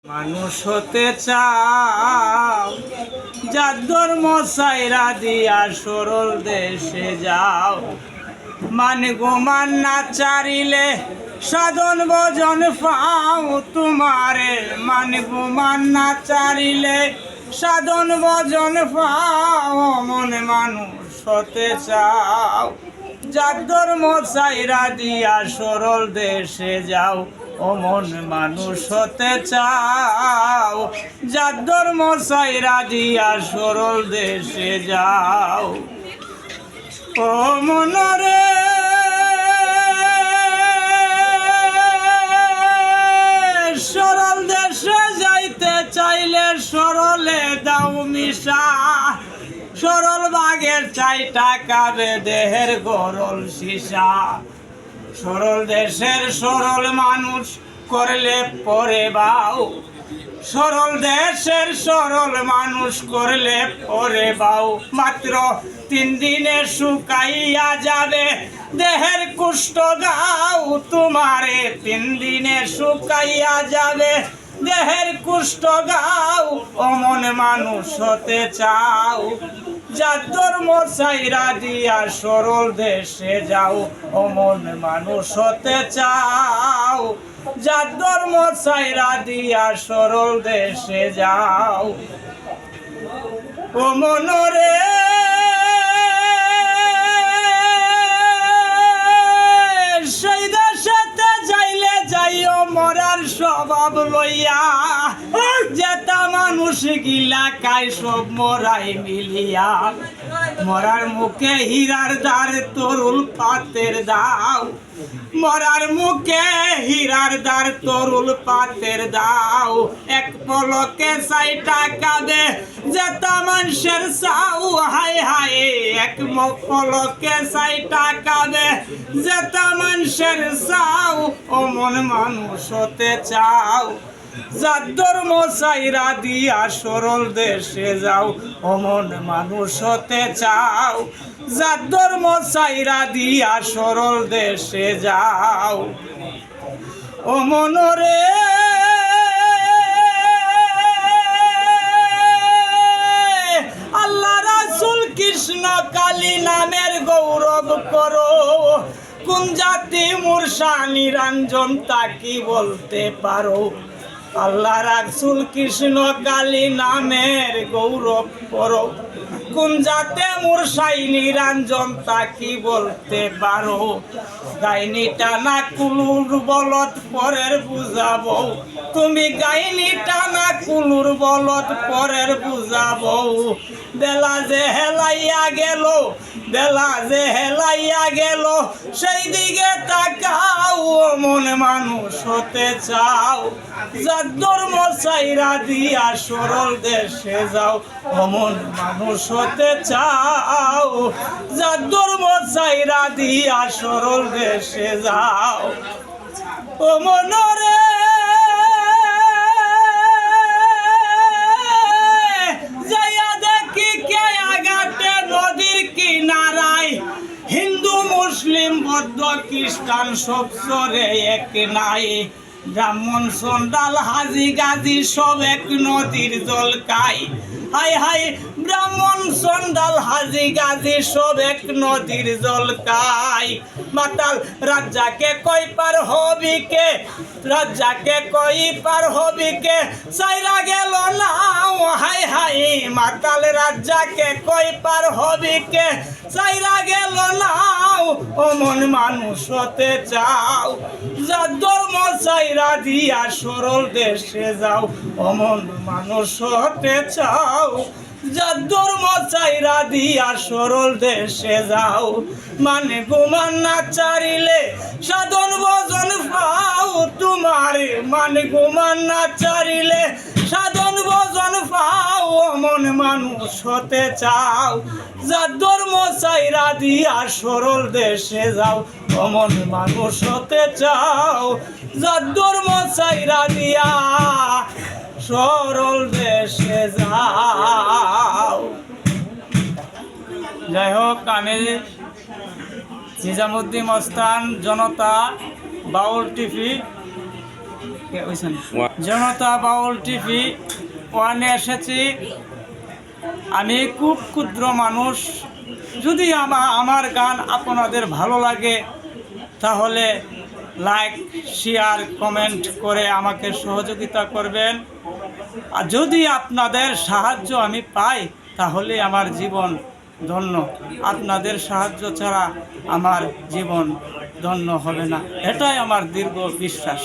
মানুষ হতে চাও, যার ধর্ম সাইরা দিয়া সরল দেশে যাও। মানে গোমান না চারিলে সাধন ভজন পাও তোমারে। মানে গোমান না চারিলে সাধন ভজন পাও। মনে মানুষ হতে চাও, যার ধর্ম সাইরা দিয়া সরল দেশে যাও। ও মন মানুষ হতে চাও, যার ধর্ম সাইরা দিয়া সরল দেশে যাও। ও মনরে সরল দেশে যাইতে চাইলে সরলে দাও মিশা। সরল বাগের চাই টাকা দেহের গরল সীসা। সরল দেশের সরল মানুষ করলে পরে বাউ। সরল দেশের সরল মানুষ করলে পরে বাউ। মাত্র 3 দিনে শুকাইয়া যাবে দেহের কুষ্ঠ গাও তোমারে। 3 দিনে শুকাইয়া যাবে দেহের কুষ্ঠ গাও। অমন মানুষ হতে চাও, যার ধর্ম সাইরা দিয়া সরল দেশে যাও। অমন মানুষ হতে চাও, যার ধর্ম সাইরা দিয়া সরল দেশে যাও। ও মনরে সেই দেশেতে যাইলে যাইও মরার স্বভাব লইয়া। যেটা মানুষ গিলা কায় সব মরাই মিলিয়া। মরার মুখে হীরার দ্বার তরুল পাতের দাও। মরার মুখে হীরার দ্বার তরুল পাতের দাও। এক পলকে 6 টাকা দে যেটা মানুষের চাও। হায় হায় এক পলকে 6 টাকা দে যেটা মানুষের চাও। ও মন মানুষ হতে চাও, যার ধর্ম সাইরা দিয়া সরল দেশে যাও। অমন মানুষ হতে চাও, যার ধর্ম সাইরা দিয়া সরল দেশে যাও। ও মনরে আল্লাহ রাসূল কৃষ্ণ কালী নামের গৌরব করো। কোন জাতি মূর্ছা নিরঞ্জন তা কি বলতে পারো? আল্লাহ রাসূল কৃষ্ণ কালী নামের গৌরব করো। কোন জাতে মূর্ছাই নিরঞ্জন তা কি বলতে পারো? গাইনি টানা কুলুর বলত পরের বুঝাবো। তুমি গাইনি টানা কুলুর বলত পরের বুঝাবো। বেলা যে হেলাইয়া গেল, বেলা যে হেলাইয়া গেল, সেই দিকে তাকাও। মন মানুষ হতে চাও, যার ধর্ম সাইরা দিয়া সরল দেশে যাও। অমন মানুষ হতে চাও, যার ধর্ম সাইরা দিয়া সরল দেশে যাও। ও মনরে যাইয়া দেখি কে আগাটে নদীর কিনারায়। হিন্দু মুসলিম বৌদ্ধ খ্রিস্টান সব চরে এক নাই। ব্রাহ্মণ চন্ডাল হাজি গাজি সব এক নদীর জল খায়। হাই হাই ব্রাহ্মণ চন্ডাল হাজি গাজি সব এক নদীর জল খায়। মাতাল রাজ্জাকে কই পার হবি কে? রাজ্জাকে কই পার হবি কে? সাইরা গেল নাও। হাই হাই মাতাল রাজ্জাকে কই পার হবি কে? সাইরা গেল নাও। অমন মানুষ হতে চাও, যার ধর্ম সাইরা দিয়া সরল দেশে যাও। অমন মানুষ হতে চাও, যার ধর্ম সাইরা দিয়া সরল দেশে যাও। মানে গোমান না চারিলে সাধন ভজন পাও তোমারে। মানে গোমান না চারিলে সাধন ভজন পাও। অমন মানুষ হতে চাও, যার ধর্ম সাইরা দিয়া সরল দেশে যাও। অমন মানুষ হতে চাও, যার ধর্ম সাইরা দিয়া সরল দেশে যাও। যাই হোক, আমি নিজামুদ্দিন মস্তান, জনতা বাউল টিভি। জনতা বাউল টিভি ওয়ানে এসেছি। আমি খুব ক্ষুদ্র মানুষ, যদি আমার গান আপনাদের ভালো লাগে তাহলে লাইক, শেয়ার, কমেন্ট করে আমাকে সহযোগিতা করবেন। আর যদি আপনাদের সাহায্য আমি পাই তাহলে আমার জীবন ধন্য। আপনাদের সাহায্য ছাড়া আমার জীবন ধন্য হবে না, এটাই আমার দীর্ঘ বিশ্বাস।